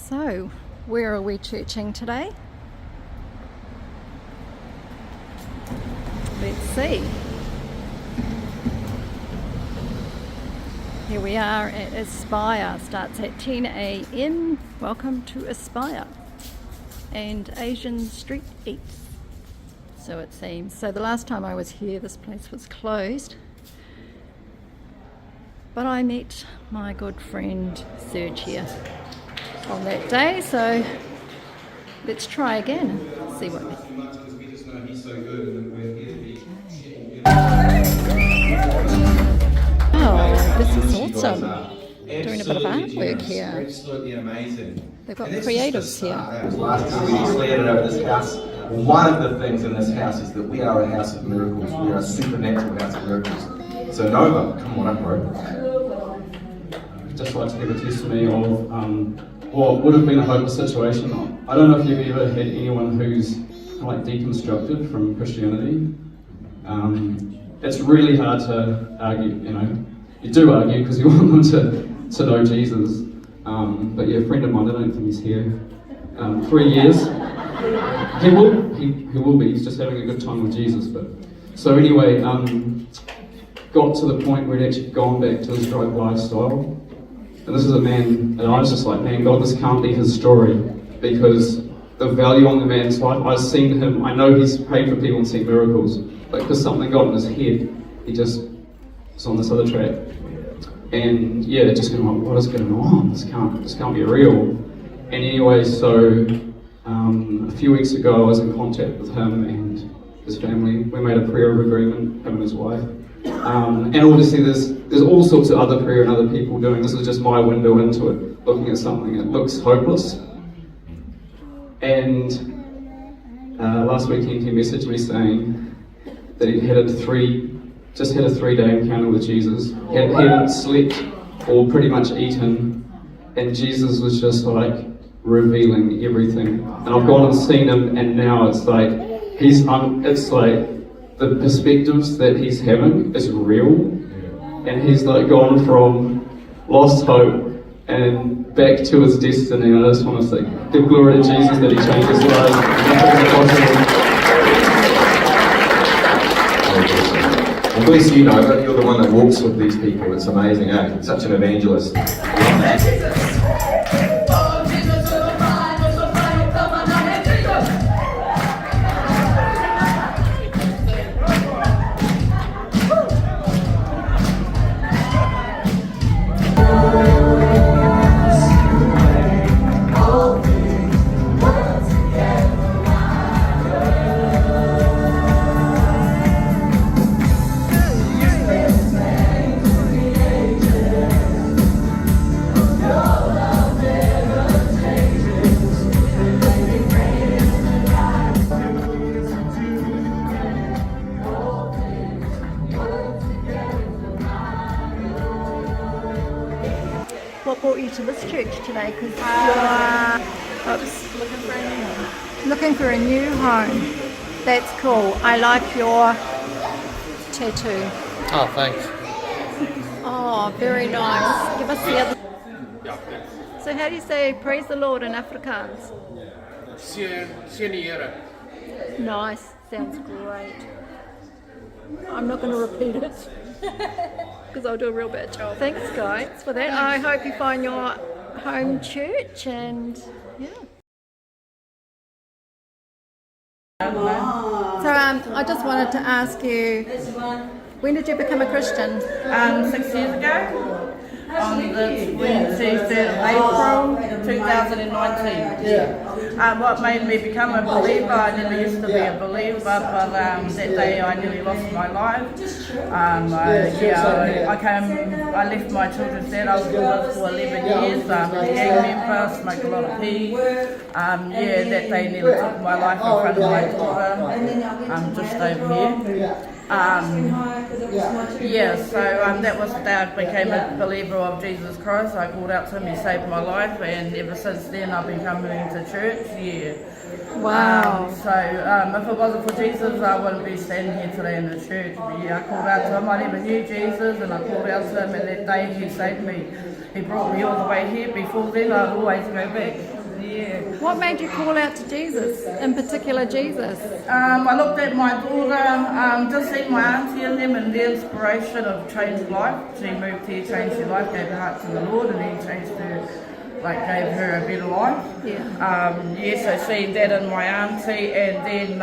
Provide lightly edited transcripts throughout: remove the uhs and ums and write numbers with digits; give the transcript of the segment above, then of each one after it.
So, where are we churching today? Let's see. Here we are at Aspire. Starts at 10 a.m. Welcome to Aspire. And Asian Street Eats. So it seems. So the last time I was here, this place was closed. But I met my good friend Serge here on that day, so let's try again and see what we Oh, this is awesome. Doing a bit of artwork here. Absolutely amazing. They've got creatives here. Last time we declared it over this house, one of the things in this house is that we are a house of miracles. We are a supernatural house of miracles. So Nova, come on up, bro. I'd just like to give a testimony of what would have been a hopeless situation. I don't know if you've ever had anyone who's kind of like deconstructed from Christianity. It's really hard to argue, you do argue because you want them to know Jesus. But yeah, a friend of mine, I don't think he's here. 3 years. He will be, he's just having a good time with Jesus. But so anyway, got to the point where he'd actually gone back to his drug lifestyle. And this is a man, and I was just like, man, God, this can't be his story, because the value on the man's life, I've seen him, I know he's prayed for people and seen miracles, but because something got in his head, he just was on this other track. And yeah, just going like, what is going on? This can't be real. And anyway, so a few weeks ago I was in contact with him and his family. We made a prayer of agreement, him and his wife. And obviously there's all sorts of other prayer and other people doing. This is just my window into it, looking at something that looks hopeless. And last weekend he messaged me saying that he had a 3-day encounter with Jesus. He hadn't slept or pretty much eaten, and Jesus was just like revealing everything. And I've gone and seen him, and now it's like it's like the perspectives that he's having is real, and he's like gone from lost hope and back to his destiny. And I just want to say, give glory to Jesus that he changed his life. Well, bless you, Nova. You're the one that walks with these people. It's amazing, eh? Such an evangelist. What brought you to this church today? Because you're looking for a new home. That's cool. I like your tattoo. Oh, thanks. Oh, very nice. Give us the other. So how do you say praise the Lord in Afrikaans? Nice. Sounds great. I'm not going to repeat it because I'll do a real bad job. Thanks guys for that. I hope you find your home church, and yeah. So I just wanted to ask you, when did you become a Christian? 6 years ago, on the 23rd of April 2019. What made me become a believer, I never used to be a believer, but that day I nearly lost my life. I left my children's dad. I was with for 11 years, a gang member, smoked a lot of pee. That day nearly took my life in front of my daughter, just over here. That was the day I became a believer of Jesus Christ. I called out to him, he saved my life, and ever since then I've been coming to church. Wow. If it wasn't for Jesus, I wouldn't be standing here today in the church. But I called out to him. I never knew Jesus, and I called out to him, and that day he saved me. He brought me all the way here. Before then, I'd always go back. Yeah. What made you call out to Jesus, in particular Jesus? I looked at my daughter, just seen my auntie and them, and the inspiration of changed life. She moved here, changed her life, gave her heart to the Lord, and then changed her, like gave her a better life. Yeah. So seeing that in my auntie, and then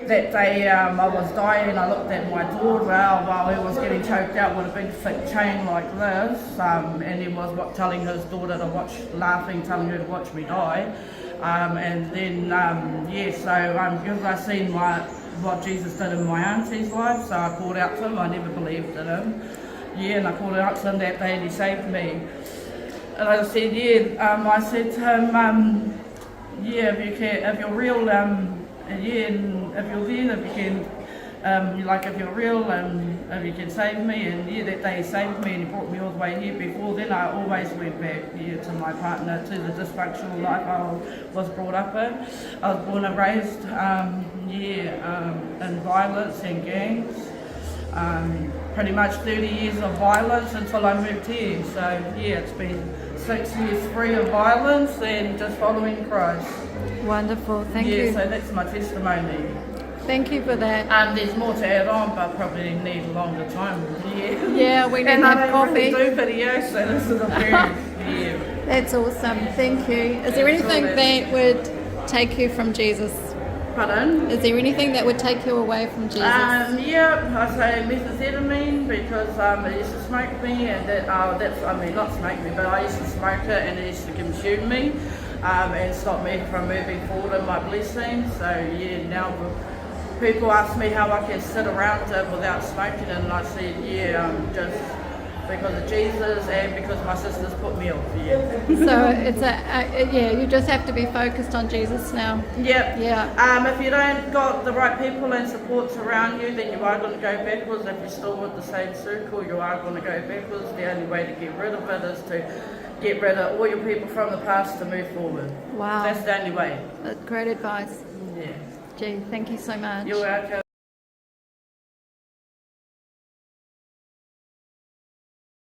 that day I was dying, I looked at my daughter while he was getting choked out with a big thick chain like this, and he was telling his daughter to watch, laughing, telling her to watch me die. And then, because I seen what Jesus did in my auntie's life, so I called out to him. I never believed in him. Yeah, and I called out to him that day and he saved me. And I said, I said to him, if you're real, and if you're there, if you can, if you're real, if you can save me, and that day he saved me and he brought me all the way here. Before then, I always went back to my partner, to the dysfunctional life I was brought up in. I was born and raised, in violence and gangs. Pretty much 30 years of violence until I moved here. So it's been 6 years free of violence and just following Christ. Wonderful. Thank you. So that's my testimony. Thank you for that. There's more to add on, but probably need a longer time. Yeah, we need to have coffee. I don't really do videos, so this is a very, That's awesome. Thank you. Is there anything that would take you from Jesus? Pardon? Is there anything that would take you away from Jesus? I say methamphetamine because it used to smoke me, and not smoke me, but I used to smoke it and it used to consume me and stop me from moving forward in my blessings. So now people ask me how I can sit around it without smoking, and I said, just because of Jesus and because my sisters put me off. So it's you just have to be focused on Jesus now. Yep. Yeah. If you don't got the right people and supports around you, then you are going to go backwards. If you're still with the same circle, you are going to go backwards. The only way to get rid of it is to get rid of all your people from the past to move forward. Wow. That's the only way. That's great advice. Yeah. Gee, thank you so much. You're welcome.